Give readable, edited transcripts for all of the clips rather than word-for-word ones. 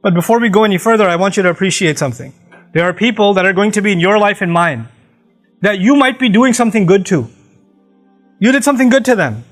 But before we go any further, I want you to appreciate something. There are people that are going to be in your life and mine that you might be doing something good to. You did something good to them,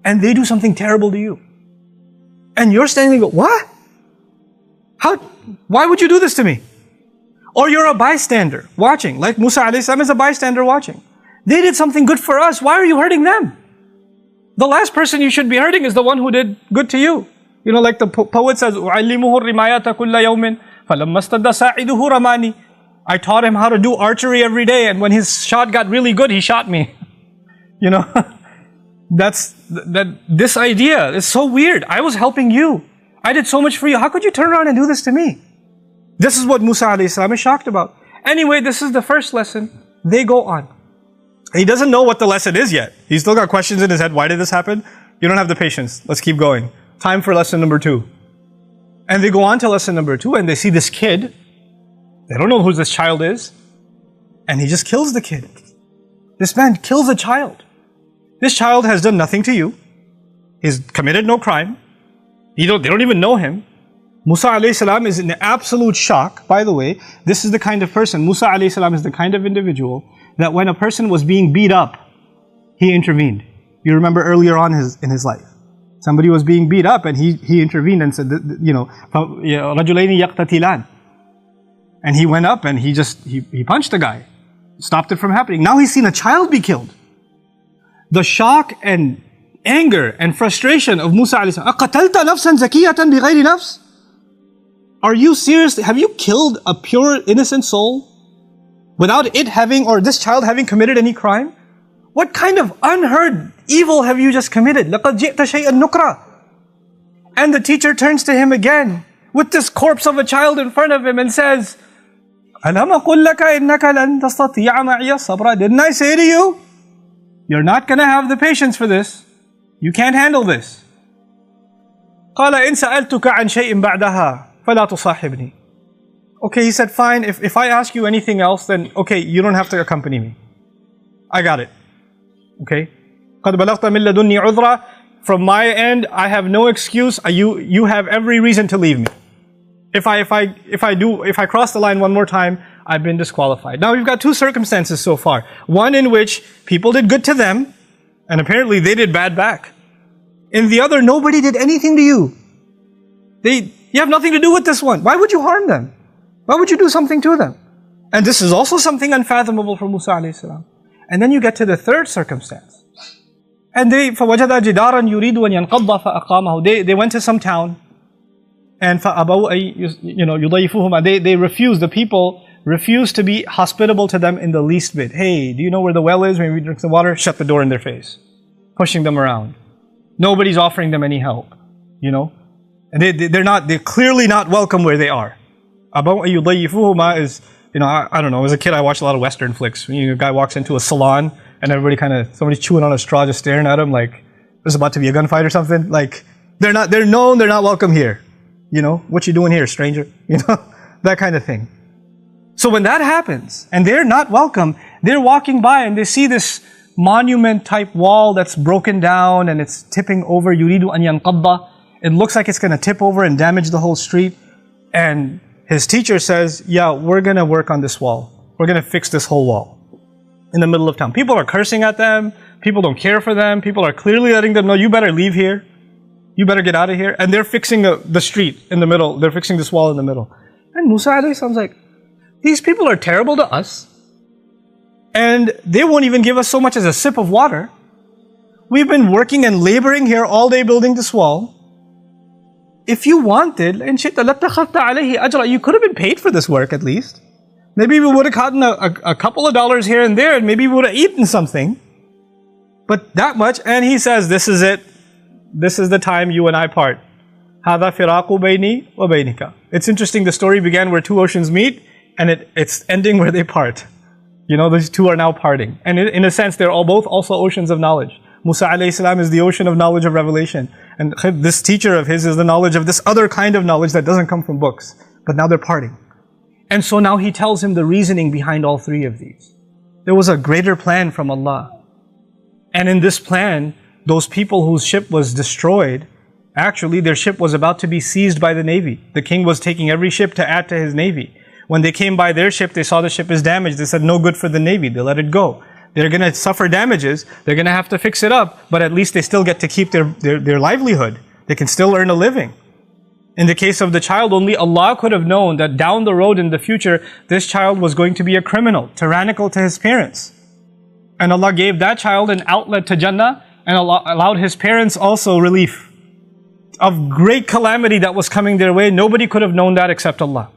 and they do something terrible to you. And you're standing there and go, what? How? Why would you do this to me? Or you're a bystander watching, like Musa alayhi salam is a bystander watching. They did something good for us. Why are you hurting them? The last person you should be hurting is the one who did good to you. You know, like the poet says, أُعَلِّمُهُ الرِّمَايَةَ كُلَّ يَوْمٍ فَلَمَّا اسْتَدَّ سَاعِدُهُ رَمَانِي. I taught him how to do archery every day, and when his shot got really good, he shot me. You know, this idea is so weird. I was helping you. I did so much for you. How could you turn around and do this to me? This is what Musa alayhi salam is shocked about. Anyway, this is the first lesson. They go on. He doesn't know what the lesson is yet. He's still got questions in his head. Why did this happen? You don't have the patience. Let's keep going. Time for lesson number 2. And they go on to lesson number 2, and they see this kid. They don't know who this child is. And he just kills the kid. This man kills a child. This child has done nothing to you. He's committed no crime. They don't even know him. Musa alayhi salam is in absolute shock. By the way, this is the kind of person, Musa alayhi salam is the kind of individual that when a person was being beat up, he intervened. You remember earlier on in his life. Somebody was being beat up and he intervened and said, you know, رَجُلَيْنِ يَقْتَتِلَانِ. And he went up and he punched the guy. Stopped it from happening. Now he's seen a child be killed. The shock and anger and frustration of Musa alayhi salam. أَقَتَلْتَ نَفْسًا زَكِيَّةً بِغَيْرِ نَفْسٍ. Are you serious? Have you killed a pure innocent soul without it having, or this child having committed any crime? What kind of unheard evil have you just committed? لَقَدْ جِئْتَ شَيْئًا نُكْرًا. And the teacher turns to him again with this corpse of a child in front of him and says, أَلَمْ أَقُلْ لَكَ إِنَّكَ لَن تَسْتَطِيعَ مَعِيَ الصَّبْرَ. Didn't I say to you, you're not going to have the patience for this. You can't handle this. قَالَ إِن سَأَلْتُكَ عَنْ شَيْءٍ بَعْدَهَا فَلَا تُصَاحِبْنِي. Okay, he said, fine, if I ask you anything else, then okay, you don't have to accompany me. I got it. Okay? قَدْ بَلَغْتَ مِن لَدُنِّي عُذْرًا. From my end, I have no excuse. You have every reason to leave me. If I cross the line one more time, I've been disqualified. Now we've got 2 circumstances so far. One in which people did good to them, and apparently they did bad back. In the other, nobody did anything to you. You have nothing to do with this one. Why would you harm them? Why would you do something to them? And this is also something unfathomable for Musa alayhi salam. And then you get to the third circumstance. And فَوَجَدَ جِدَارًا يُرِيدُ أَن يَنْقَضَّ فَأَقَامَهُ. They went to some town, and فَأَبَوْا يُضَيِّفُوهُمَا. They refused, the people refused to be hospitable to them in the least bit. Hey, do you know where the well is? Maybe we drink some water? Shut the door in their face. Pushing them around. Nobody's offering them any help. You know? And they're clearly not welcome where they are. أَبَوْا يُضَيِّفُوهُمَا is, you know, I don't know, as a kid I watched a lot of Western flicks. When a guy walks into a salon and everybody somebody's chewing on a straw just staring at him like there's about to be a gunfight or something. Like, they're not welcome here. You know, what you doing here, stranger? You know, that kind of thing. So when that happens, and they're not welcome, they're walking by and they see this monument type wall that's broken down and it's tipping over, يُرِيدُ أَن يَنْقَضَّ. It looks like it's going to tip over and damage the whole street. And his teacher says, yeah, we're going to work on this wall. We're going to fix this whole wall in the middle of town. People are cursing at them. People don't care for them. People are clearly letting them know, you better leave here. You better get out of here. And they're fixing the street in the middle. They're fixing this wall in the middle. And Musa alayhi salam's like, these people are terrible to us. And they won't even give us so much as a sip of water. We've been working and laboring here all day building this wall. If you wanted, you could have been paid for this work at least. Maybe we would have gotten a couple of dollars here and there, and maybe we would have eaten something. But that much, and he says, this is it. This is the time you and I part. هَذَا فِرَاقُ بَيْنِي وَبَيْنِكَ. It's interesting, the story began where 2 oceans meet, and it's ending where they part. You know, these 2 are now parting. And in a sense, they're both also oceans of knowledge. Musa alayhi salam is the ocean of knowledge of revelation. And this teacher of his is the knowledge of this other kind of knowledge that doesn't come from books. But now they're parting. And so now he tells him the reasoning behind all 3 of these. There was a greater plan from Allah. And in this plan, those people whose ship was destroyed, Actually, their ship was about to be seized by the navy. The king was taking every ship to add to his navy. When they came by their ship, they saw the ship is damaged. They said, no good for the navy. They let it go. They're going to suffer damages. They're going to have to fix it up. But at least they still get to keep their livelihood. They can still earn a living. In the case of the child, only Allah could have known that down the road in the future, this child was going to be a criminal, tyrannical to his parents. And Allah gave that child an outlet to Jannah, and Allah allowed his parents also relief of great calamity that was coming their way. Nobody could have known that except Allah.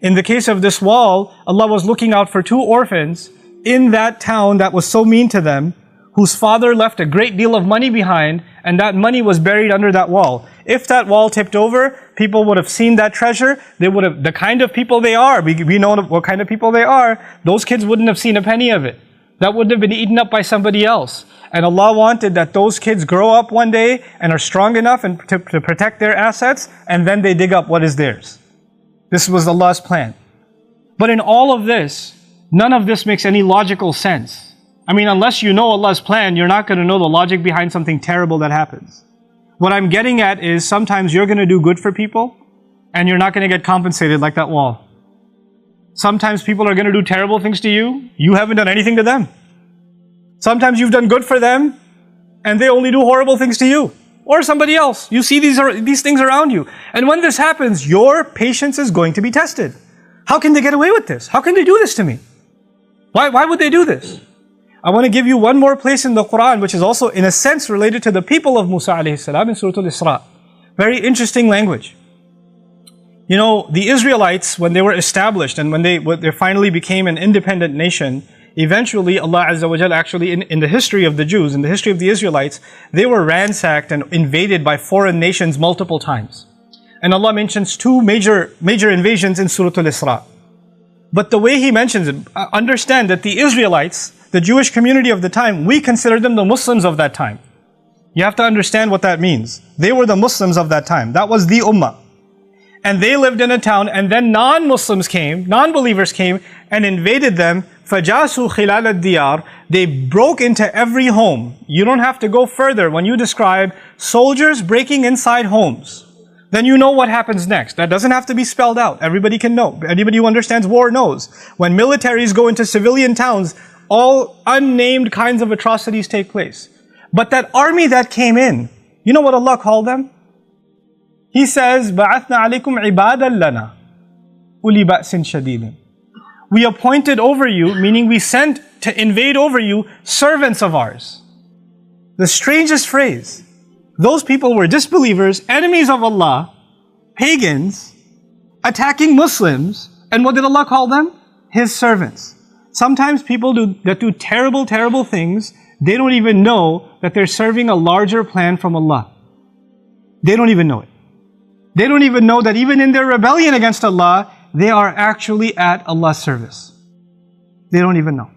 In the case of this wall, Allah was looking out for two orphans in that town that was so mean to them, whose father left a great deal of money behind, and that money was buried under that wall. If that wall tipped over, people would have seen that treasure. They would have, the kind of people they are, we know what kind of people they are, those kids wouldn't have seen a penny of it. That would have been eaten up by somebody else. And Allah wanted that those kids grow up one day and are strong enough and to protect their assets, and then they dig up what is theirs. This was Allah's plan. But in all of this, none of this makes any logical sense. I mean, unless you know Allah's plan, you're not going to know the logic behind something terrible that happens. What I'm getting at is sometimes you're going to do good for people and you're not going to get compensated like that wall. Sometimes people are going to do terrible things to you. You haven't done anything to them. Sometimes you've done good for them and they only do horrible things to you or somebody else. You see these things around you. And when this happens, your patience is going to be tested. How can they get away with this? How can they do this to me? Why would they do this? I want to give you one more place in the Quran, which is also in a sense related to the people of Musa alayhi salam in Surah Al-Isra. Very interesting language. You know, the Israelites, when they were established and when they finally became an independent nation, eventually Allah Azza wa Jal actually in the history of the Jews, in the history of the Israelites, they were ransacked and invaded by foreign nations multiple times. And Allah mentions two major invasions in Surah Al-Isra. But the way He mentions it, understand that the Israelites, the Jewish community of the time, we consider them the Muslims of that time. You have to understand what that means. They were the Muslims of that time. That was the Ummah. And they lived in a town, and then non-Muslims came, non-believers came and invaded them. فَجَاسُوا خِلَالَ الدِّيَارِ. They broke into every home. You don't have to go further. When you describe soldiers breaking inside homes, then you know what happens next. That doesn't have to be spelled out. Everybody can know. Anybody who understands war knows. When militaries go into civilian towns, all unnamed kinds of atrocities take place. But that army that came in, you know what Allah called them? He says, بَعَثْنَا عَلَيْكُمْ عِبَادًا لَنَا أُولِي بَأْسٍ شَدِيدٍ. We appointed over you, meaning we sent to invade over you, servants of ours. The strangest phrase. Those people were disbelievers, enemies of Allah, pagans, attacking Muslims, and what did Allah call them? His servants. Sometimes people that do terrible, terrible things, they don't even know that they're serving a larger plan from Allah. They don't even know it. They don't even know that even in their rebellion against Allah, they are actually at Allah's service. They don't even know.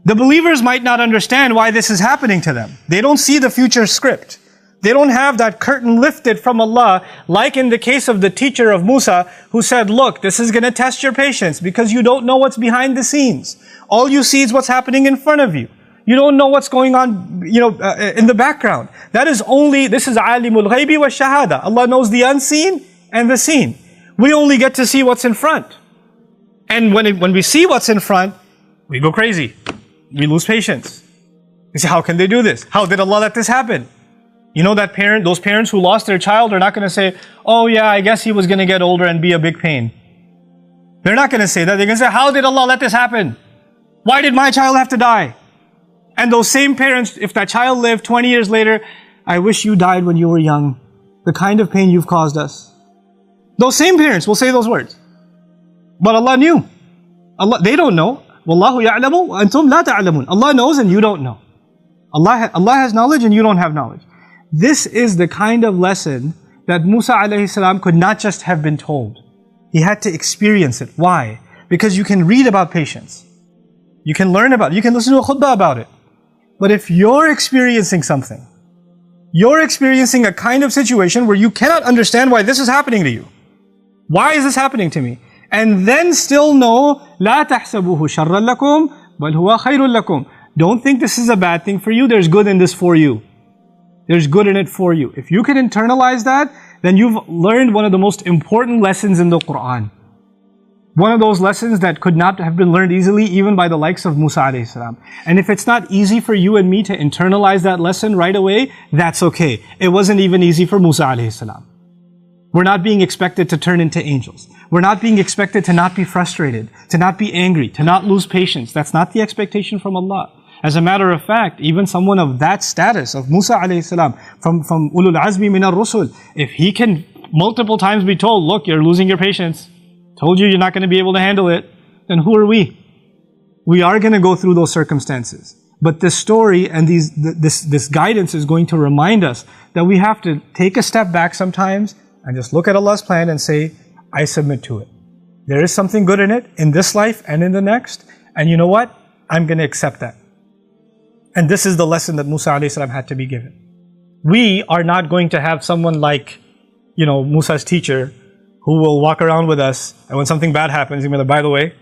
The believers might not understand why this is happening to them. They don't see the future script. They don't have that curtain lifted from Allah, like in the case of the teacher of Musa, who said, look, this is going to test your patience because you don't know what's behind the scenes. All you see is what's happening in front of you. You don't know what's going on, in the background. This is alimul ghaybi wa shahada. Allah knows the unseen and the seen. We only get to see what's in front. And when we see what's in front, we go crazy. We lose patience. We say, how can they do this? How did Allah let this happen? You know that those parents who lost their child are not going to say, oh yeah, I guess he was going to get older and be a big pain. They're not going to say that. They're going to say, how did Allah let this happen? Why did my child have to die? And those same parents, if that child lived 20 years later, I wish you died when you were young. The kind of pain you've caused us. Those same parents will say those words. But Allah knew. They don't know. وَاللَّهُ يَعْلَمُ وَأَنْتُمْ لَا تَعْلَمُونَ. Allah knows and you don't know. Allah has knowledge and you don't have knowledge. This is the kind of lesson that Musa alayhi salam could not just have been told. He had to experience it. Why? Because you can read about patience. You can learn about it. You can listen to a khutbah about it. But if you're experiencing something, you're experiencing a kind of situation where you cannot understand why this is happening to you. Why is this happening to me? And then still know, لا تحسبوه شرا لكم بل هو خير لكم. Don't think this is a bad thing for you. There's good in this for you. There's good in it for you. If you can internalize that, then you've learned one of the most important lessons in the Quran. One of those lessons that could not have been learned easily even by the likes of Musa alayhi salam. And if it's not easy for you and me to internalize that lesson right away, that's okay. It wasn't even easy for Musa alayhi salam. We're not being expected to turn into angels. We're not being expected to not be frustrated, to not be angry, to not lose patience. That's not the expectation from Allah. As a matter of fact, even someone of that status, of Musa alayhi salam, from ulul azmi min ar-rusul, if he can multiple times be told, look, you're losing your patience, told you you're not going to be able to handle it, then who are we? We are going to go through those circumstances. But this story and this guidance is going to remind us that we have to take a step back sometimes and just look at Allah's plan and say, I submit to it. There is something good in it, in this life and in the next. And you know what? I'm going to accept that. And this is the lesson that Musa alayhi salam had to be given. We are not going to have someone like, Musa's teacher, who will walk around with us, and when something bad happens, he'll be like, by the way,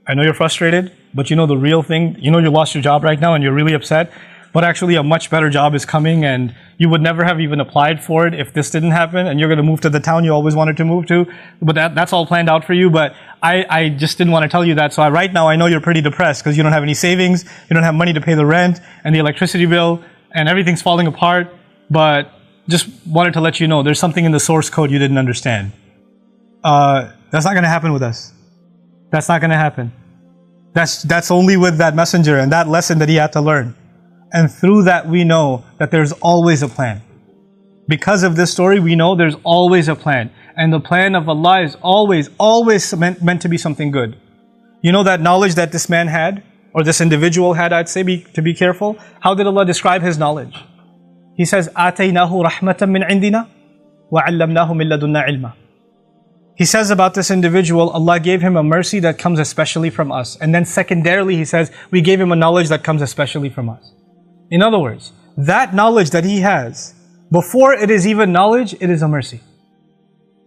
I know you're frustrated, but you know the real thing, you lost your job right now and you're really upset, but actually a much better job is coming and you would never have even applied for it if this didn't happen, and you're going to move to the town you always wanted to move to, but that's all planned out for you, but I just didn't want to tell you that, so right now I know you're pretty depressed because you don't have any savings, you don't have money to pay the rent and the electricity bill, and everything's falling apart, but just wanted to let you know there's something in the source code you didn't understand. That's not going to happen with us. That's not going to happen. That's only with that messenger and that lesson that he had to learn. And through that we know that there's always a plan. Because of this story we know there's always a plan. And the plan of Allah is always meant to be something good. You know that knowledge that this man had, or this individual had, I'd say, to be careful. How did Allah describe his knowledge? He says, آتَيْنَاهُ رَحْمَةً مِّنْ عِنْدِنَا وَعَلَّمْنَاهُ مِن لَدُنَّا عِلْمًا. He says about this individual, Allah gave him a mercy that comes especially from us. And then secondarily, he says, we gave him a knowledge that comes especially from us. In other words, that knowledge that he has, before it is even knowledge, it is a mercy.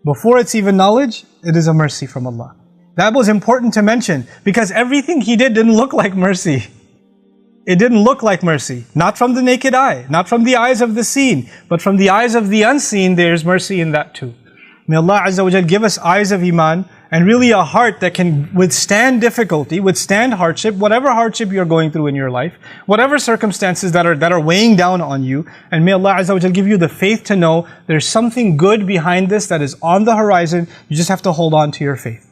Before it's even knowledge, it is a mercy from Allah. That was important to mention because everything he did didn't look like mercy. It didn't look like mercy. Not from the naked eye, not from the eyes of the seen, but from the eyes of the unseen, there's mercy in that too. May Allah Azza wa Jal give us eyes of Iman and really a heart that can withstand difficulty, withstand hardship, whatever hardship you're going through in your life, whatever circumstances that are weighing down on you. And may Allah Azza wa Jal give you the faith to know there's something good behind this that is on the horizon. You just have to hold on to your faith.